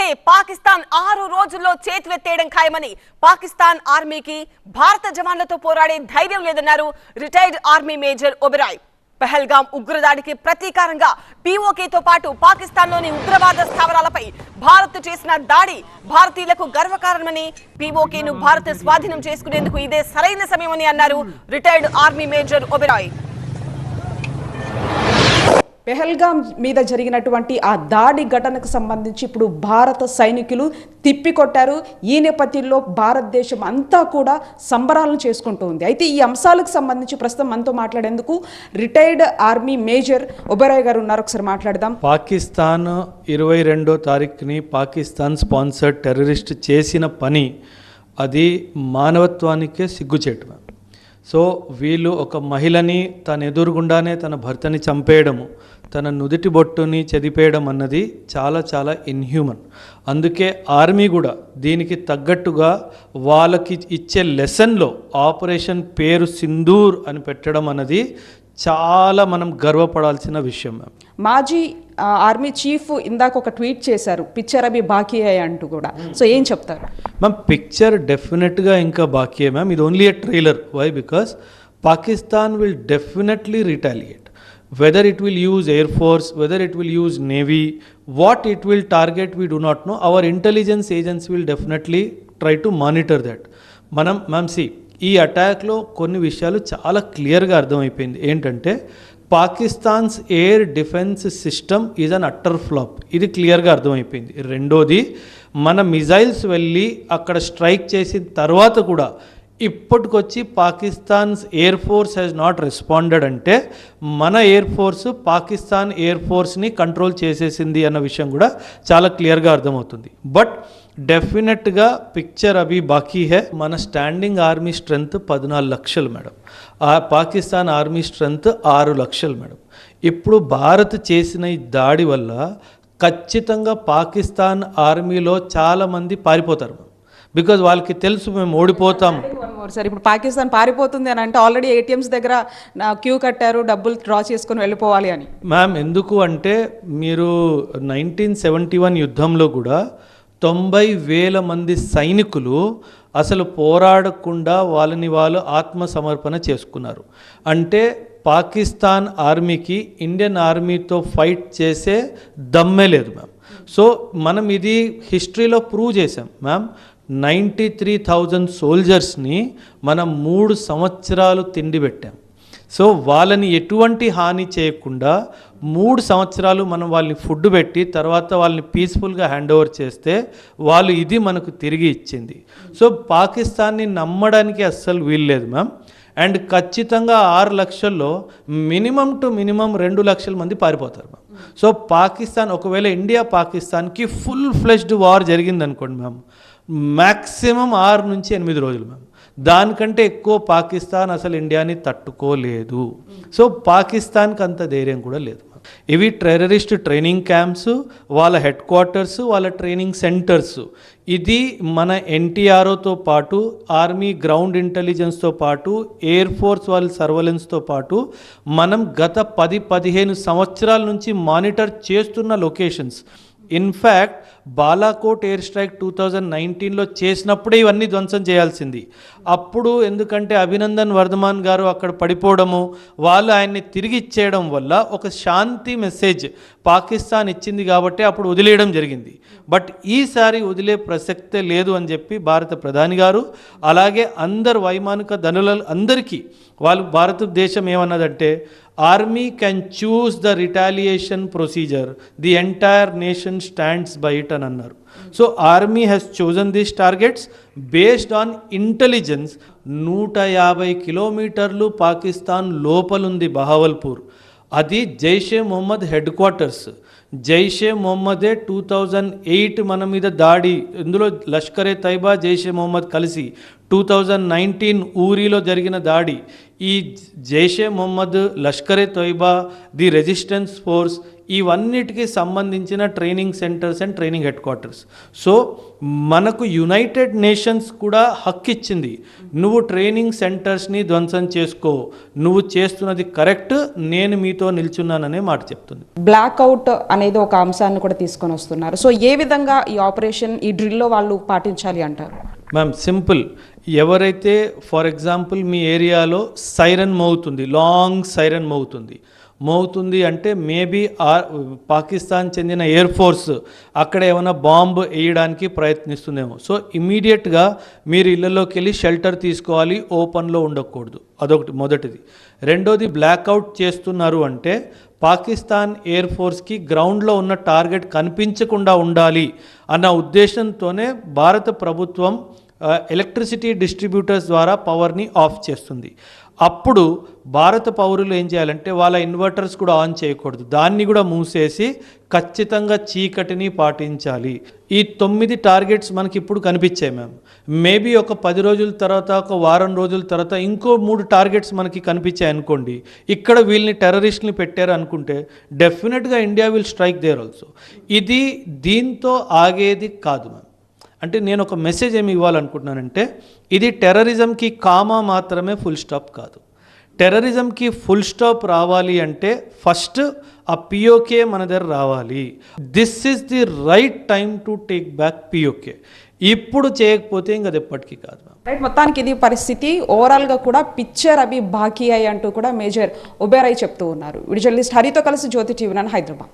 అంటే పాకిస్తాన్ 6 రోజుల్లో చేతులెత్తేయడం ఖాయమని పాకిస్తాన్ ఆర్మీకి భారత జవాన్లతో పోరాడే ధైర్యం లేదన్నారు retired army major Oberoi. Pahalgam ఉగ్రదాడికి ప్రతీకారంగా పీఓకేతో పాటు పాకిస్తాన్లోని ఉగ్రవాద స్థావరాలపై భారత్ చేసిన దాడి భారతీయులకు గర్వకారణమని, పీఓకేను భారత్ స్వాధీనం చేసుకునేందుకు ఇదే సరైన సమయమని అన్నారు retired army major Oberoi. Pahalgam మీద జరిగినటువంటి ఆ దాడి ఘటనకు సంబంధించి ఇప్పుడు భారత సైనికులు తిప్పికొట్టారు. ఈ నేపథ్యంలో భారతదేశం అంతా కూడా సంబరాలను చేసుకుంటూ ఉంది. అయితే ఈ అంశాలకు సంబంధించి ప్రస్తుతం మనతో మాట్లాడేందుకు రిటైర్డ్ ఆర్మీ మేజర్ ఒబెరాయ్ గారు ఉన్నారు. ఒకసారి మాట్లాడదాం. పాకిస్తాన్ 22వ తారీఖుని పాకిస్తాన్ స్పాన్సర్డ్ టెర్రరిస్ట్ చేసిన పని అది మానవత్వానికే సిగ్గుచేటు. సో వీళ్ళు ఒక మహిళని తన ఎదురుగుండానే తన భర్తని చంపేయడము, తన నుదిటి బొట్టుని చెదిపేయడం అన్నది చాలా చాలా ఇన్హ్యూమన్. అందుకే ఆర్మీ కూడా దీనికి తగ్గట్టుగా వాళ్ళకి ఇచ్చే లెసన్లో ఆపరేషన్ పేరు సింధూర్ అని పెట్టడం అన్నది చాలా మనం గర్వపడాల్సిన విషయం. మాజీ ఆర్మీ చీఫ్ ఇందాక ఒక ట్వీట్ చేశారు, పిక్చర్ అవి బాకీ అయ్యాయి అంటూ కూడా. సో ఏం చెప్తారు మ్యామ్? పిక్చర్ డెఫినెట్గా ఇంకా బాకీ మ్యామ్. ఇది only a trailer. Why? Because Pakistan will definitely retaliate. Whether it will use Air Force, whether it will use Navy, what it will target we do not know. Our intelligence agents will definitely try to monitor that. మనం ma'am ఈ అటాక్లో కొన్ని విషయాలు చాలా క్లియర్గా అర్థమైపోయింది. ఏంటంటే Pakistan's air defence system is an utter flop. ఇది క్లియర్గా అర్థమైపోయింది. రెండోది, మన మిజైల్స్ వెళ్ళి అక్కడ స్ట్రైక్ చేసిన తర్వాత కూడా ఇప్పటికొచ్చి Pakistan's air force has not responded అంటే మన ఎయిర్ ఫోర్స్ పాకిస్తాన్ ఎయిర్ ఫోర్స్ని కంట్రోల్ చేసేసింది అన్న విషయం కూడా చాలా క్లియర్గా అర్థమవుతుంది. బట్ డెఫినెట్గా పిక్చర్ అవి బాకీ హే. మన స్టాండింగ్ ఆర్మీ స్ట్రెంగ్త్ 14 లక్షలు మేడం. పాకిస్తాన్ ఆర్మీ స్ట్రెంగ్త్ 6 లక్షలు మేడం. ఇప్పుడు భారత్ చేసిన ఈ దాడి వల్ల ఖచ్చితంగా పాకిస్తాన్ ఆర్మీలో చాలామంది పారిపోతారు. బికాజ్ వాళ్ళకి తెలుసు మేము ఓడిపోతాం. సార్ ఇప్పుడు పాకిస్తాన్ పారిపోతుంది అని అంటే ఆల్రెడీ ఏటీఎంస్ దగ్గర క్యూ కట్టారు, డబ్బులు డ్రా చేసుకొని వెళ్ళిపోవాలి అని. మ్యామ్ ఎందుకు అంటే మీరు 1971 యుద్ధంలో కూడా 90,000 మంది సైనికులు అసలు పోరాడకుండా వాళ్ళని వాళ్ళు ఆత్మసమర్పణ చేసుకున్నారు. అంటే పాకిస్తాన్ ఆర్మీకి ఇండియన్ ఆర్మీతో ఫైట్ చేసే దమ్మే లేదు మ్యామ్. సో మనం ఇది హిస్టరీలో ప్రూవ్ చేసాం మ్యామ్. 93,000 సోల్జర్స్ని మనం 3 సంవత్సరాలు తిండి పెట్టాం. సో వాళ్ళని ఎటువంటి హాని చేయకుండా 3 సంవత్సరాలు మనం వాళ్ళని ఫుడ్ పెట్టి తర్వాత వాళ్ళని పీస్ఫుల్గా హ్యాండ్ ఓవర్ చేస్తే వాళ్ళు ఇది మనకు తిరిగి ఇచ్చింది. సో పాకిస్తాన్ని నమ్మడానికి అస్సలు వీల్లేదు మ్యామ్. అండ్ ఖచ్చితంగా 6 లక్షల్లో మినిమం 2 లక్షల మంది పారిపోతారు మ్యామ్. సో పాకిస్తాన్ ఒకవేళ ఇండియా పాకిస్తాన్కి ఫుల్ ఫ్లెష్డ్ వార్ జరిగిందనుకోండి మ్యామ్, మ్యాక్సిమం 6 నుంచి 8 రోజులు మ్యామ్. దానికంటే ఎక్కువ పాకిస్తాన్ అసలు ఇండియాని తట్టుకోలేదు. సో పాకిస్తాన్కి అంత ధైర్యం కూడా లేదు. ఇవి టెర్రరిస్ట్ ట్రైనింగ్ క్యాంప్స్, వాళ్ళ హెడ్ క్వార్టర్స్, వాళ్ళ ట్రైనింగ్ సెంటర్స్. ఇది మన ఎన్టీఆర్ఓతో పాటు ఆర్మీ గ్రౌండ్ ఇంటెలిజెన్స్తో పాటు ఎయిర్ ఫోర్స్ వాళ్ళ సర్వలెన్స్తో పాటు మనం గత 10-15 సంవత్సరాల నుంచి మానిటర్ చేస్తున్న locations. In fact Balakot air strike 2019లో చేసినప్పుడే ఇవన్నీ ధ్వంసం చేయాల్సింది. అప్పుడు ఎందుకంటే అభినందన్ వర్ధమాన్ గారు అక్కడ పడిపోవడము, వాళ్ళు ఆయన్ని తిరిగి ఇచ్చేయడం వల్ల ఒక శాంతి మెసేజ్ పాకిస్తాన్ ఇచ్చింది కాబట్టి అప్పుడు వదిలేయడం జరిగింది. బట్ ఈసారి వదిలే ప్రసక్తే లేదు అని చెప్పి భారత ప్రధాని గారు అలాగే అందరు వైమానిక ధనుల అందరికీ వాళ్ళు భారతదేశం ఏమన్నదంటే army can choose the retaliation procedure, the entire nation stands by it అని అన్నారు. So army has chosen these targets based on intelligence. 150 కిలోమీటర్లు పాకిస్తాన్ లోపలుంది బహావల్పూర్. అది జైషే మొహమ్మద్ హెడ్ క్వార్టర్స్. జైషే మొహమ్మదే 2008 మన మీద దాడి, ఇందులో లష్కరే తైబా జైషే మొహమ్మద్ కలిసి 2019 ఊరిలో జరిగిన దాడి. ఈ Jaish-e Mohammed, Lashkar-e Taiba, the resistance force ఇవన్నిటికీ సంబంధించిన training centres and training headquarters. So మనకు యునైటెడ్ నేషన్స్ కూడా హక్కు ఇచ్చింది, నువ్వు ట్రైనింగ్ సెంటర్స్ని ధ్వంసం చేసుకో, నువ్వు చేస్తున్నది కరెక్ట్, నేను మీతో నిల్చున్నాననే మాట చెప్తుంది. బ్లాక్అవుట్ అనేది ఒక అంశాన్ని కూడా తీసుకొని వస్తున్నారు. సో ఏ విధంగా ఈ ఆపరేషన్, ఈ డ్రిల్లో వాళ్ళు పాటించాలి అంటారు? మ్యామ్ సింపుల్, ఎవరైతే ఫర్ ఎగ్జాంపుల్ మీ ఏరియాలో సైరన్ మోగుతుంది, లాంగ్ సైరన్ మోగుతుంది అంటే మేబీ పాకిస్తాన్ చెందిన ఎయిర్ ఫోర్స్ అక్కడ ఏమైనా బాంబు వేయడానికి ప్రయత్నిస్తుందేమో. సో ఇమీడియట్గా మీరు ఇళ్ళలోకి వెళ్ళి షెల్టర్ తీసుకోవాలి, ఓపెన్లో ఉండకూడదు. అదొకటి మొదటిది. రెండోది, బ్లాక్అవుట్ చేస్తున్నారు అంటే పాకిస్తాన్ ఎయిర్ ఫోర్స్కి గ్రౌండ్లో ఉన్న టార్గెట్ కనిపించకుండా ఉండాలి అన్న ఉద్దేశంతోనే భారత ప్రభుత్వం ఎలక్ట్రిసిటీ డిస్ట్రిబ్యూటర్స్ ద్వారా పవర్ని ఆఫ్ చేస్తుంది. అప్పుడు భారత పౌరులు ఏం చేయాలంటే వాళ్ళ ఇన్వర్టర్స్ కూడా ఆన్ చేయకూడదు, దాన్ని కూడా మూసేసి ఖచ్చితంగా చీకటిని పాటించాలి. ఈ 9 టార్గెట్స్ మనకి ఇప్పుడు కనిపించాయి మ్యామ్. మేబీ ఒక 10 రోజుల తర్వాత, ఒక వారం రోజుల తర్వాత ఇంకో 3 టార్గెట్స్ మనకి కనిపించాయి అనుకోండి, ఇక్కడ వీళ్ళని టెర్రరిస్ట్ని పెట్టారు అనుకుంటే డెఫినెట్గా India will strike there also. ఇది దీంతో ఆగేది కాదు మ్యామ్. అంటే నేను ఒక మెసేజ్ ఏమి ఇవ్వాలనుకుంటున్నానంటే, ఇది టెర్రరిజంకి కామా మాత్రమే ఫుల్ స్టాప్ కాదు. టెర్రరిజంకి ఫుల్ స్టాప్ రావాలి అంటే ఫస్ట్ ఆ పిఓకే మన దగ్గర రావాలి. This is the right time to take back PoK. ఇప్పుడు చేయకపోతే ఇంకా అది ఎప్పటికీ కాదు. రైట్, మొత్తానికి ఇది పరిస్థితి. ఓవరాల్గా కూడా పిక్చర్ అవి బాకీ అయ్యి అంటూ కూడా మేజర్ ఒబెరాయ్ చెప్తూ ఉన్నారు. వీడియో జర్నలిస్ట్ హరితో కలిసి జ్యోతి టీవీ 9 హైదరాబాద్.